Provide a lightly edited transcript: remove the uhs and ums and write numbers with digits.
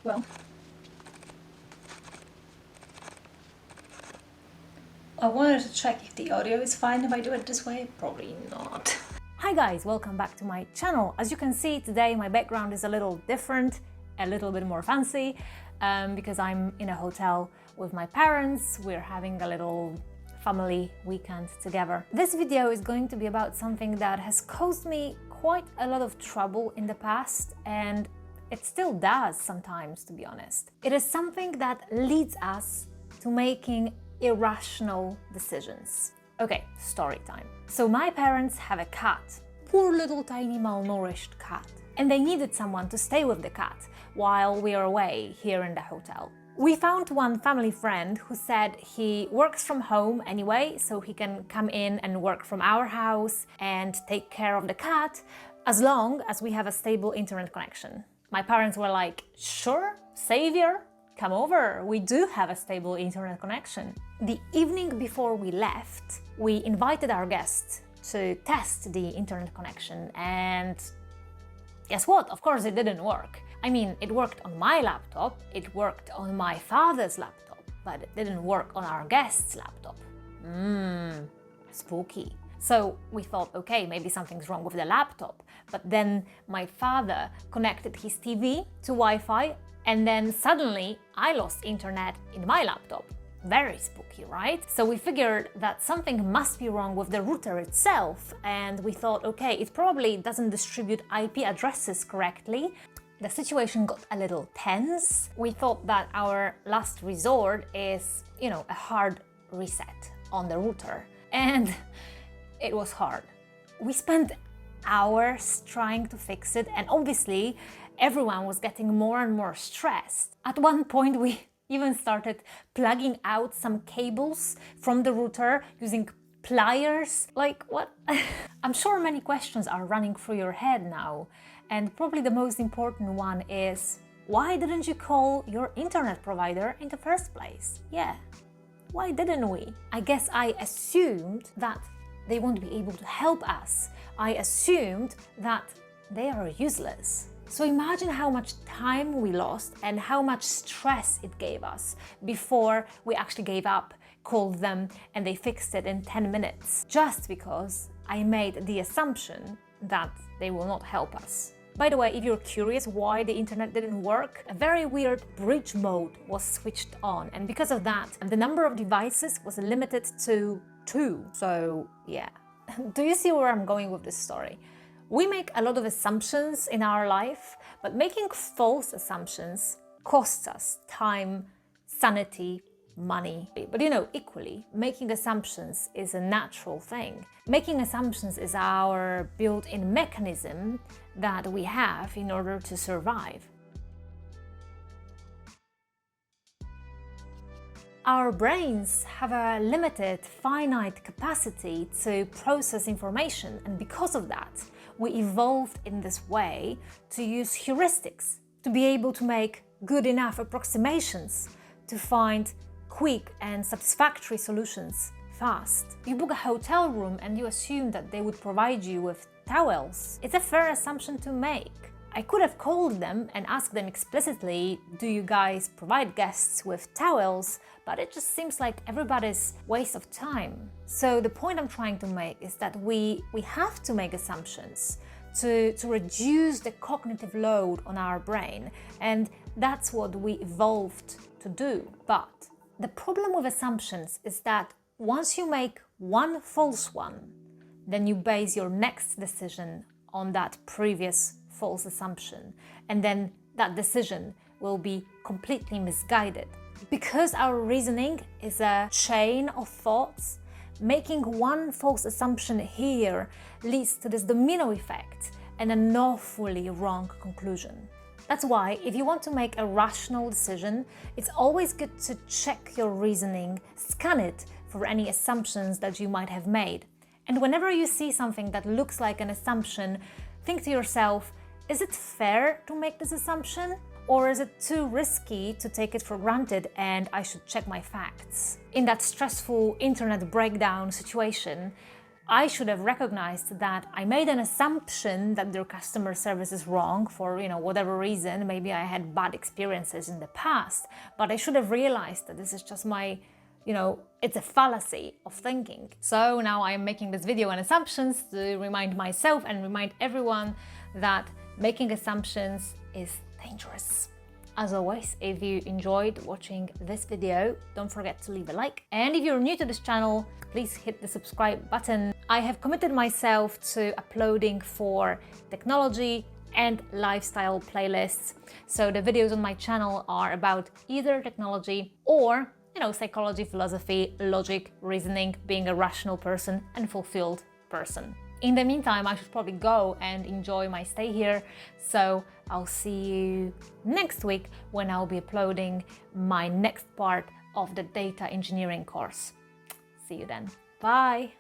Well, I wanted to check if the audio is fine if I do it this way. Probably not. Hi guys, welcome back to my channel. As you can see today my background is a little different, a little bit more fancy, because I'm in a hotel with my parents. We're having a little family weekend together. This video is going to be about something that has caused me quite a lot of trouble in the past, and it still does sometimes, to be honest. It is something that leads us to making irrational decisions. Okay, story time. So my parents have a cat, poor little tiny malnourished cat, and they needed someone to stay with the cat while we are away here in the hotel. We found one family friend who said he works from home anyway, so he can come in and work from our house and take care of the cat as long as we have a stable internet connection. My parents were like, sure, savior, come over, we do have a stable internet connection. The evening before we left, we invited our guests to test the internet connection, and guess what? Of course it didn't work. I mean, it worked on my laptop, it worked on my father's laptop, but it didn't work on our guest's laptop. Spooky. So we thought, okay, maybe something's wrong with the laptop. But then my father connected his TV to Wi-Fi, and then suddenly I lost internet in my laptop. Very spooky, right? So we figured that something must be wrong with the router itself, and we thought, okay, it probably doesn't distribute IP addresses correctly. The situation got a little tense. We thought that our last resort is, a hard reset on the router. And it was hard. We spent hours trying to fix it, and obviously everyone was getting more and more stressed. At one point we even started plugging out some cables from the router using pliers. Like, what? I'm sure many questions are running through your head now, and probably the most important one is, why didn't you call your internet provider in the first place? Yeah, why didn't we? I guess I assumed that they won't be able to help us. I assumed that they are useless. So imagine how much time we lost and how much stress it gave us before we actually gave up, called them, and they fixed it in 10 minutes, just because I made the assumption that they will not help us. By the way, if you're curious why the internet didn't work, a very weird bridge mode was switched on, and because of that, the number of devices was limited to 2. So yeah. Do you see where I'm going with this story? We make a lot of assumptions in our life, but making false assumptions costs us time, sanity, money. But equally, making assumptions is a natural thing. Making assumptions is our built-in mechanism that we have in order to survive. Our brains have a limited, finite capacity to process information, and because of that, we evolved in this way to use heuristics, to be able to make good enough approximations, to find quick and satisfactory solutions fast. You book a hotel room and you assume that they would provide you with towels. It's a fair assumption to make. I could have called them and asked them explicitly, do you guys provide guests with towels? But it just seems like everybody's waste of time. So the point I'm trying to make is that we have to make assumptions to reduce the cognitive load on our brain. And that's what we evolved to do. But the problem with assumptions is that once you make one false one, then you base your next decision on that previous false assumption, and then that decision will be completely misguided. Because our reasoning is a chain of thoughts, making one false assumption here leads to this domino effect and an awfully wrong conclusion. That's why, if you want to make a rational decision, it's always good to check your reasoning, scan it for any assumptions that you might have made. And whenever you see something that looks like an assumption, think to yourself, is it fair to make this assumption? Or is it too risky to take it for granted and I should check my facts? In that stressful internet breakdown situation, I should have recognized that I made an assumption that their customer service is wrong for, whatever reason. Maybe I had bad experiences in the past, but I should have realized that this is just my, it's a fallacy of thinking. So now I'm making this video on assumptions to remind myself and remind everyone that making assumptions is dangerous. As always, if you enjoyed watching this video, don't forget to leave a like. And if you're new to this channel, please hit the subscribe button. I have committed myself to uploading 4 technology and lifestyle playlists. So the videos on my channel are about either technology or, psychology, philosophy, logic, reasoning, being a rational person and fulfilled person. In the meantime, I should probably go and enjoy my stay here. So I'll see you next week when I'll be uploading my next part of the data engineering course. See you then. Bye.